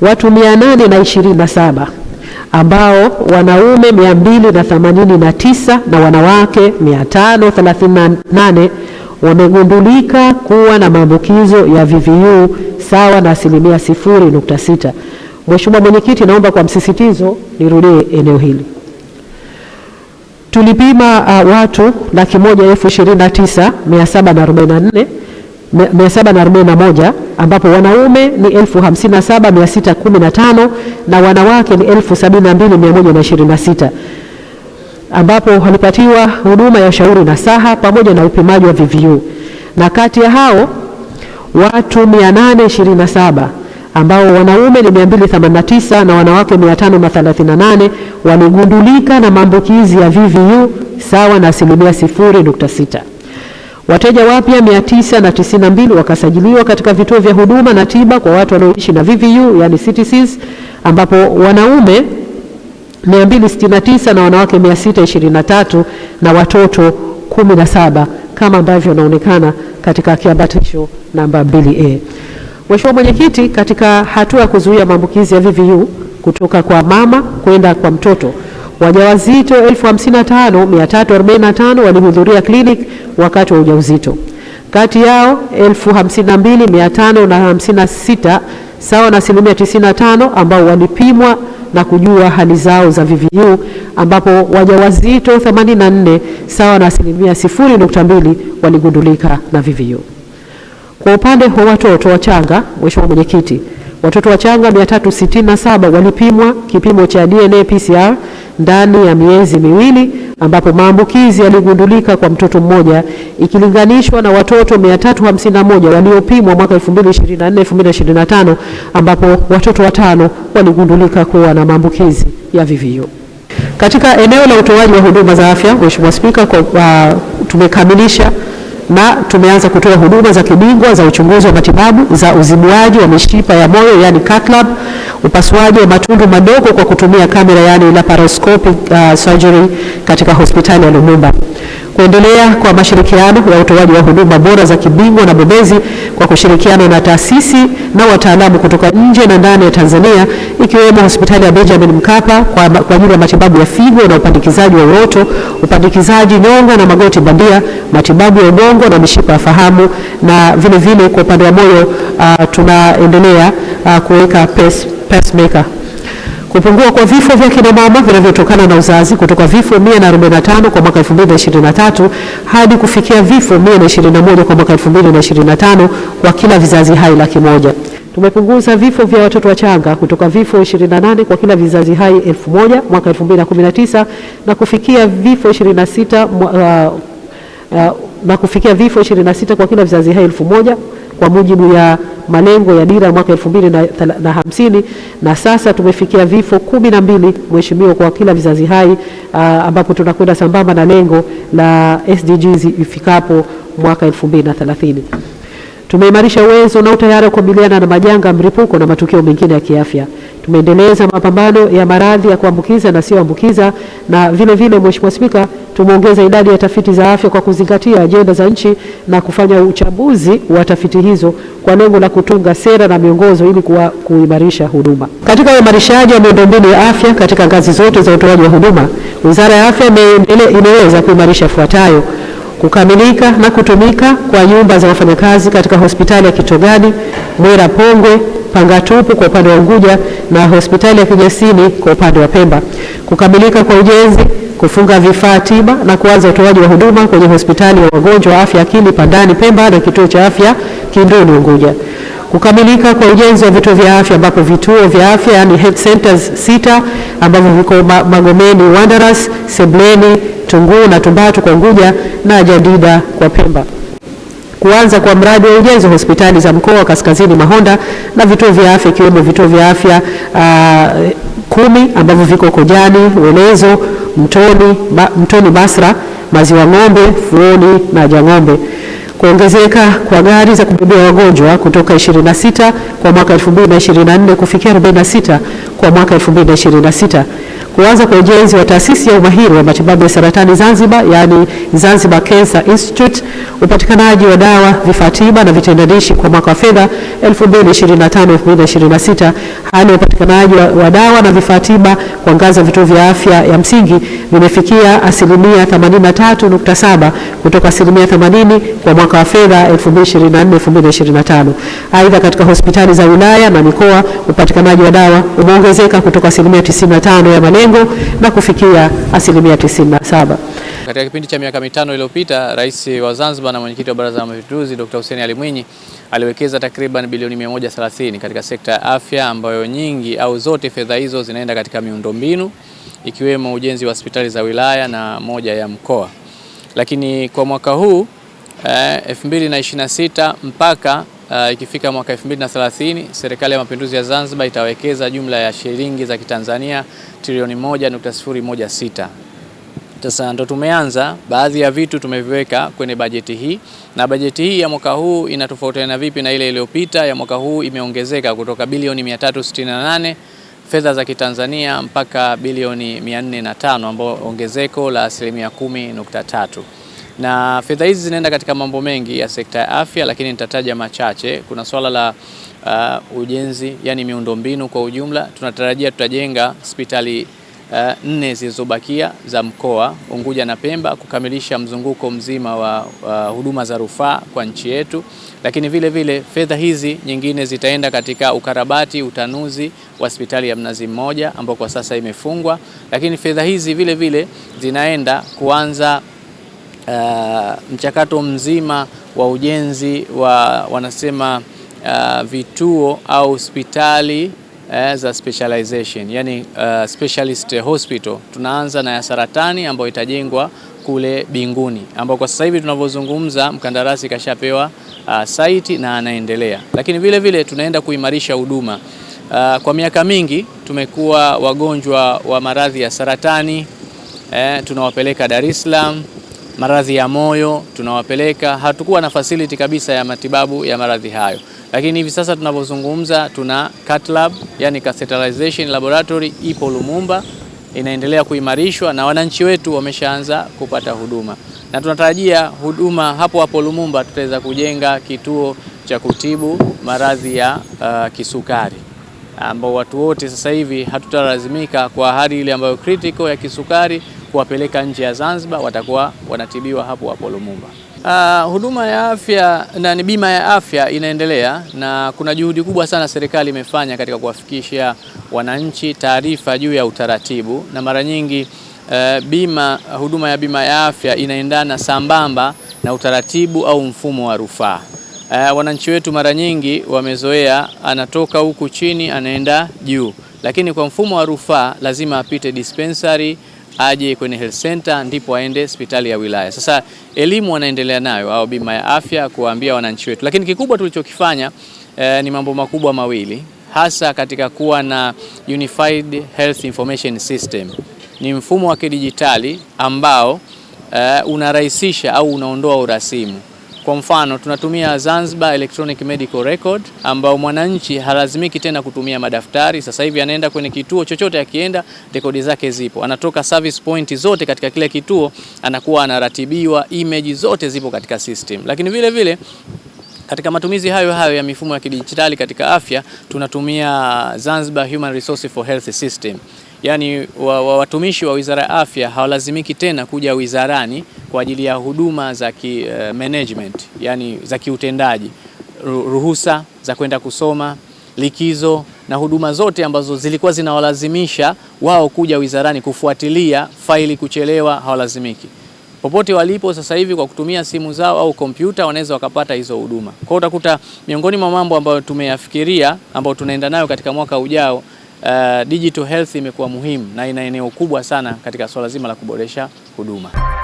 watu 827 ambao wanaume 289 na wanawake 538 wamegundulika kuwa na maambukizo ya VVU sawa na 0.6%. Mheshimiwa Mwenyekiti, naomba kwa msisitizo nirudie eneo hili. Tulipima watu 129,741 ambapo wanaume ni 57,615 na wanawake ni 72,126 ambapo walipatiwa huduma ya ushauri nasaha pamoja na upimaji wa VVU. Na kati ya hao watu 827 ambao wanaume ni 289 na wanawake 538 waligundulika na maambukizi ya VVU sawa na 0.6%. Wateja wapya 992 wakasajiliwa katika vituo vya huduma na tiba kwa watu wanaoishi na VVU yani CTCs, ambapo wanaume 269 na wanawake 623 na watoto 17 kama ambavyo inaonekana katika kiambatisho namba 2A. Mheshimiwa Mwenyekiti, katika hatua ya kuzuia maambukizi ya VVU kutoka kwa mama kwenda kwa mtoto, wajawazito 55,345 walihudhuria clinic wakati wa ujauzito. Kati yao 52,556 sawa na 95% ambao walipimwa na kujua hali zao za VVU, ambapo wajawazito 84 sawa na 0.2% waligundulika na VVU. Kwa upande wa watoto wachanga, Mheshimiwa Mwenyekiti, watoto wachanga 367 walipimwa kipimo cha DNA PCR ndani ya miezi miwili, ambapo maambukizi yaligundulika kwa mtoto mmoja ikilinganishwa na watoto 351 waliopimwa mwaka 2024-2025 ambapo watoto 5 waligundulika kuwa na maambukizi ya VVU. Katika eneo la utoaji wa huduma za afya, Mheshimiwa Spika, tumekamilisha na tumeanza kutoa huduma za kibingwa za uchunguzi wa matibabu za uzibuaji wa mishipa ya moyo yani cath lab, upasuaji wa matundu madogo kwa kutumia kamera yani laparoscopic surgery katika hospitali ya Lumumba. Kuendelea kwa mashirikiano ya utoaji wa huduma bora za kibingwa na bobezi kwa kushirikiana na taasisi na wataalamu kutoka nje na ndani ya Tanzania, ikiwemo hospitali ya Benjamin Mkapa kwa ajili ya matibabu ya figo na upandikizaji wa uroto, upandikizaji nyonga na magoti bandia, matibabu ya ubongo na mishipa ya fahamu, na vile vile kwa upande wa moyo tunaendelea kuweka pacemaker. Kupungua kwa vifo vya kina mama vinavyotokana na uzazi kutoka vifo 145 kwa mwaka 2023 hadi kufikia vifo 121 kwa mwaka 2025 kwa kila vizazi hai 100,000. Tumepunguza vifo vya watoto wachanga kutoka vifo 28 kwa kila vizazi hai 1000 mwaka 2019 na kufikia vifo 26 kwa kila vizazi hai 1000 kwa mujibu ya malengo ya dira mwaka 2050, na sasa tumefikia vifo 12 Mheshimiwa kwa kila vizazi hai, ambapo tunakwenda sambamba na lengo la SDGs ifikapo mwaka 2030. Tumeimarisha uwezo na utayari wa kukabiliana na majanga, mlipuko na matukio mengine ya kiafya. Tumeendeleza mapambano ya maradhi ya kuambukiza na sio ambukiza, na vile vile Mheshimiwa Spika, tumeongeza idadi ya tafiti za afya kwa kuzingatia ajenda za nchi na kufanya uchambuzi wa tafiti hizo kwa lengo la kutunga sera na miongozo ili kuimarisha huduma. Katika uimarishaji wa miundombinu ya afya katika ngazi zote za utoaji wa huduma, Wizara ya Afya imeweza kuimarisha ifuatayo: kukamilika na kutumika kwa nyumba za wafanyakazi katika hospitali ya Kitogani, Mwera Pongwe, Pangatupu kwa upande wa Unguja na hospitali ya Kijasini kwa upande wa Pemba. Kukamilika kwa ujenzi, kufunga vifaa tiba na kuanza utoaji wa huduma kwenye hospitali ya wagonjwa wa afya akili Pandani Pemba na kituo cha afya Kindoni Unguja. Kukamilika kwa ujenzi wa vituo vya afya ambapo vituo vya afya yani health centers 6 ambavyo viko Magomeni Wanderers, Sebleni, Tunguu na Tumbatu kwa Unguja na Jadida kwa Pemba. Kuanza kwa mradi wa ujenzi wa hospitali za mkoa wa Kaskazini Mahonda na vituo vya afya ikiwemo vituo vya afya 10 ambavyo viko Kojani, Welezo, Mtoni Basra, Maziwa Ng'ombe, Fuoni na Jang'ombe. Kuongezeka kwa gari za kubebea wagonjwa kutoka 26 kwa mwaka 2024 kufikia 46 kwa mwaka 2026. kuanza kwa ujenzi wa taasisi ya umahiri wa matibabu ya saratani Zanzibar, yani Zanzibar Cancer Institute, upatikanaji wa dawa, vifaa tiba na vitendanishi kwa mwaka wa fedha 2025-2026. Hali ya upatikanaji wa dawa na vifaa tiba kwa ngazi ya vituo vya afya ya msingi vimefikia 83.7 kutoka 80% kwa mwaka wa fedha 2024-2025. Aidha, katika hospitali za wilaya na mikoa upatikanaji wa dawa umeongezeka kutoka 95% ya malengo na kufikia 97%. Katika kipindi cha miaka mitano iliyopita, Rais wa Zanzibar na Mwenyekiti wa Baraza la Mapinduzi Dr. Hussein Ali Mwinyi aliwekeza takriban bilioni 130 katika sekta ya afya, ambayo nyingi au zote fedha hizo zinaenda katika miundombinu ikiwemo ujenzi wa hospitali za wilaya na moja ya mkoa. Lakini kwa mwaka huu 2026 mpaka ikifika mwaka 2030, Serikali ya Mapinduzi ya Zanzibar itawekeza jumla ya shilingi za Kitanzania trilioni 1.016. Sasa ndo tumeanza, baadhi ya vitu tumeviweka kwenye bajeti hii, na bajeti hii ya mwaka huu inatofautiana vipi na ile iliyopita. Ya mwaka huu imeongezeka kutoka bilioni 368 fedha za Kitanzania mpaka bilioni 405, ambao ongezeko la 10.3%. Na fedha hizi zinaenda katika mambo mengi ya sekta ya afya, lakini nitataja machache. Kuna swala la ujenzi, yani miundombinu kwa ujumla. Tunatarajia tutajenga hospitali 4 zilizobakia za mkoa Unguja na Pemba kukamilisha mzunguko mzima wa huduma za rufaa kwa nchi yetu. Lakini vile vile fedha hizi nyingine zitaenda katika ukarabati, utanuzi wa hospitali ya Mnazi Mmoja ambao kwa sasa imefungwa. Lakini fedha hizi vile vile zinaenda kuanza mchakato mzima wa ujenzi wa wanasema vituo au hospitali za specialization, yani specialist hospital. Tunaanza na ya saratani ambayo itajengwa kule Binguni, ambao kwa sasa hivi tunavyozungumza mkandarasi kashapewa site na anaendelea. Lakini vile vile tunaenda kuimarisha huduma. Kwa miaka mingi tumekuwa wagonjwa wa maradhi ya saratani tunawapeleka Dar es Salaam, maradhi ya moyo tunawapeleka, hatukuwa na facility kabisa ya matibabu ya maradhi hayo. Lakini hivi sasa tunavyozungumza tuna cath lab, yani catheterization laboratory ipo Lumumba, inaendelea kuimarishwa na wananchi wetu wameshaanza kupata huduma. Na tunatarajia huduma hapo Lumumba tutaweza kujenga kituo cha kutibu maradhi ya kisukari, ambao watu wote sasa hivi hatutalazimika kwa hali ile ambayo critical ya kisukari kuwapeleka nje ya Zanzibar, watakuwa wanatibiwa hapo Lumumba. Huduma ya afya na ni bima ya afya inaendelea, na kuna juhudi kubwa sana serikali imefanya katika kuwafikishia wananchi taarifa juu ya utaratibu, na mara nyingi huduma ya bima ya afya inaendana sambamba na utaratibu au mfumo wa rufaa. Wananchi wetu mara nyingi wamezoea anatoka huku chini anaenda juu, lakini kwa mfumo wa rufaa lazima apite dispensary, aje kwenye health center, ndipo aende hospitali ya wilaya. Sasa elimu wanaendelea nayo au bima ya afya kuwaambia wananchi wetu, lakini kikubwa tulichokifanya ni mambo makubwa mawili, hasa katika kuwa na Unified Health Information System. Ni mfumo wa kidijitali ambao unarahisisha au unaondoa urasimu. Kwa mfano tunatumia Zanzibar Electronic Medical Record, ambao mwananchi halazimiki tena kutumia madaftari. Sasa hivi anaenda kwenye kituo chochote, akienda rekodi zake zipo, anatoka service point zote katika kile kituo, anakuwa anaratibiwa, image zote zipo katika system. Lakini vile vile katika matumizi hayo ya mifumo ya kidijitali katika afya tunatumia Zanzibar Human Resource for Health System. Yani watumishi wa Wizara ya Afya hawalazimiki tena kuja wizarani kwa ajili ya huduma za management, yani za kiutendaji, ruhusa za kwenda kusoma, likizo na huduma zote ambazo zilikuwa zinawalazimisha wao kuja wizarani kufuatilia faili kuchelewa, hawalazimiki. Popote walipo sasa hivi kwa kutumia simu zao au kompyuta wanaweza wakapata hizo huduma. Kwa hiyo utakuta miongoni mwa mambo ambayo tumeyafikiria ambayo tunaenda nayo katika mwaka ujao, digital health imekuwa muhimu na ina eneo kubwa sana katika swala zima la kuboresha huduma.